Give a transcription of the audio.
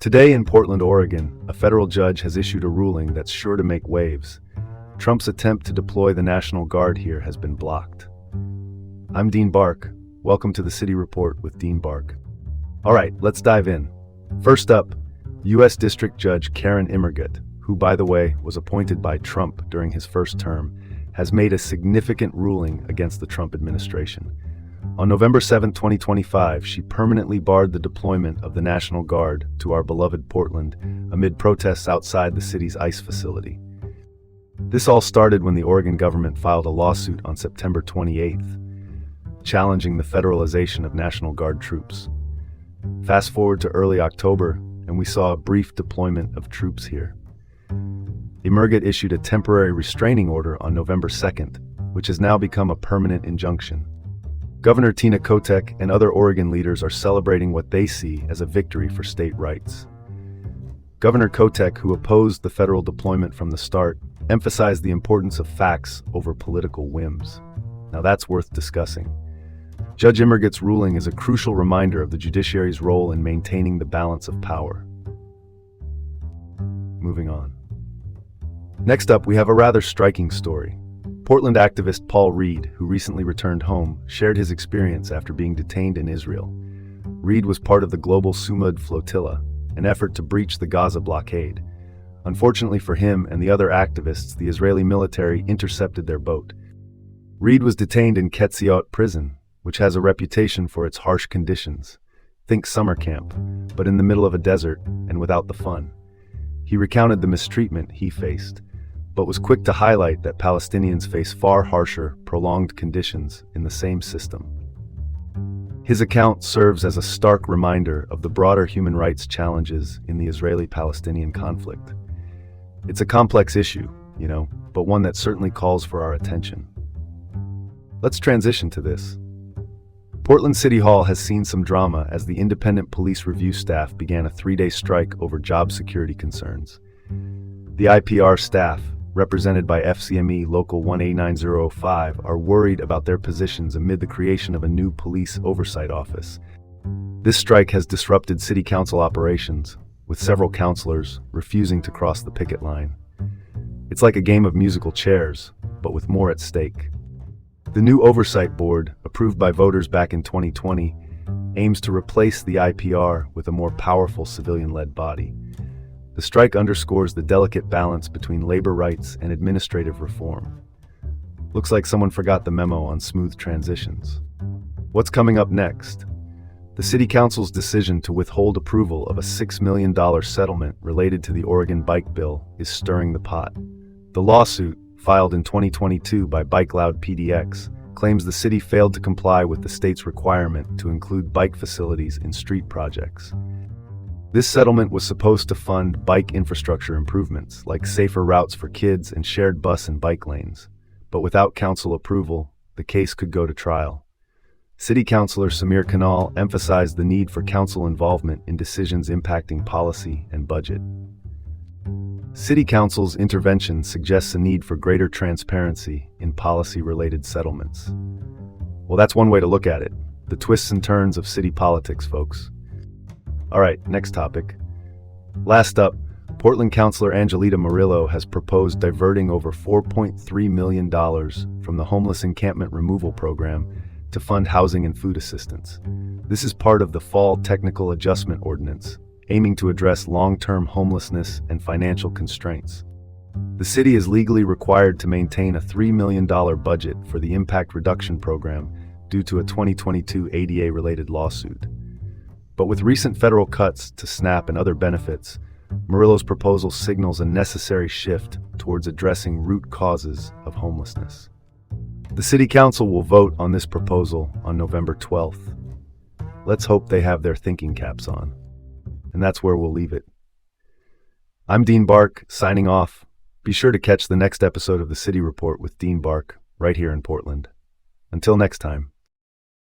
Today in Portland, Oregon, a federal judge has issued a ruling that's sure to make waves. Trump's attempt to deploy the National Guard here has been blocked. I'm Dean Bark. Welcome to the City Report with Dean Bark. All right, let's dive in. First up, U.S. District Judge Karen Immergut, who, by the way, was appointed by Trump during his first term, has made a significant ruling against the Trump administration. On November 7, 2025, she permanently barred the deployment of the National Guard to our beloved Portland amid protests outside the city's ICE facility. This all started when the Oregon government filed a lawsuit on September 28th, challenging the federalization of National Guard troops. Fast forward to early October, and we saw a brief deployment of troops here. Immergut issued a temporary restraining order on November 2nd, which has now become a permanent injunction. Governor Tina Kotek and other Oregon leaders are celebrating what they see as a victory for state rights. Governor Kotek, who opposed the federal deployment from the start, emphasized the importance of facts over political whims. Now that's worth discussing. Judge Immergut's ruling is a crucial reminder of the judiciary's role in maintaining the balance of power. Moving on. Next up, we have a rather striking story. Portland activist Paul Reed, who recently returned home, shared his experience after being detained in Israel. Reed was part of the global Sumud flotilla, an effort to breach the Gaza blockade. Unfortunately for him and the other activists, the Israeli military intercepted their boat. Reed was detained in Ketziot prison, which has a reputation for its harsh conditions. Think summer camp, but in the middle of a desert and without the fun. He recounted the mistreatment he faced, but was quick to highlight that Palestinians face far harsher, prolonged conditions in the same system. His account serves as a stark reminder of the broader human rights challenges in the Israeli-Palestinian conflict. It's a complex issue, but one that certainly calls for our attention. Let's transition to this. Portland City Hall has seen some drama as the independent police review staff began a 3-day strike over job security concerns. The IPR staff, represented by FCME Local 189005, are worried about their positions amid the creation of a new police oversight office. This strike has disrupted city council operations, with several councilors refusing to cross the picket line. It's like a game of musical chairs, but with more at stake. The new oversight board, approved by voters back in 2020, aims to replace the IPR with a more powerful civilian-led body. The strike underscores the delicate balance between labor rights and administrative reform. Looks like someone forgot the memo on smooth transitions. What's coming up next? The City Council's decision to withhold approval of a $6 million settlement related to the Oregon bike bill is stirring the pot. The lawsuit, filed in 2022 by Bike Loud PDX, claims the city failed to comply with the state's requirement to include bike facilities in street projects. This settlement was supposed to fund bike infrastructure improvements, like safer routes for kids and shared bus and bike lanes. But without council approval, the case could go to trial. City Councilor Samir Kanal emphasized the need for council involvement in decisions impacting policy and budget. City Council's intervention suggests a need for greater transparency in policy-related settlements. Well, that's one way to look at it. The twists and turns of city politics, folks. All right, next topic. Last up, Portland Councilor Angelita Murillo has proposed diverting over $4.3 million from the Homeless Encampment Removal Program to fund housing and food assistance. This is part of the Fall Technical Adjustment Ordinance, aiming to address long-term homelessness and financial constraints. The city is legally required to maintain a $3 million budget for the Impact Reduction Program due to a 2022 ADA-related lawsuit. But with recent federal cuts to SNAP and other benefits, Murillo's proposal signals a necessary shift towards addressing root causes of homelessness. The City Council will vote on this proposal on November 12th. Let's hope they have their thinking caps on. And that's where we'll leave it. I'm Dean Bark, signing off. Be sure to catch the next episode of the City Report with Dean Bark right here in Portland. Until next time.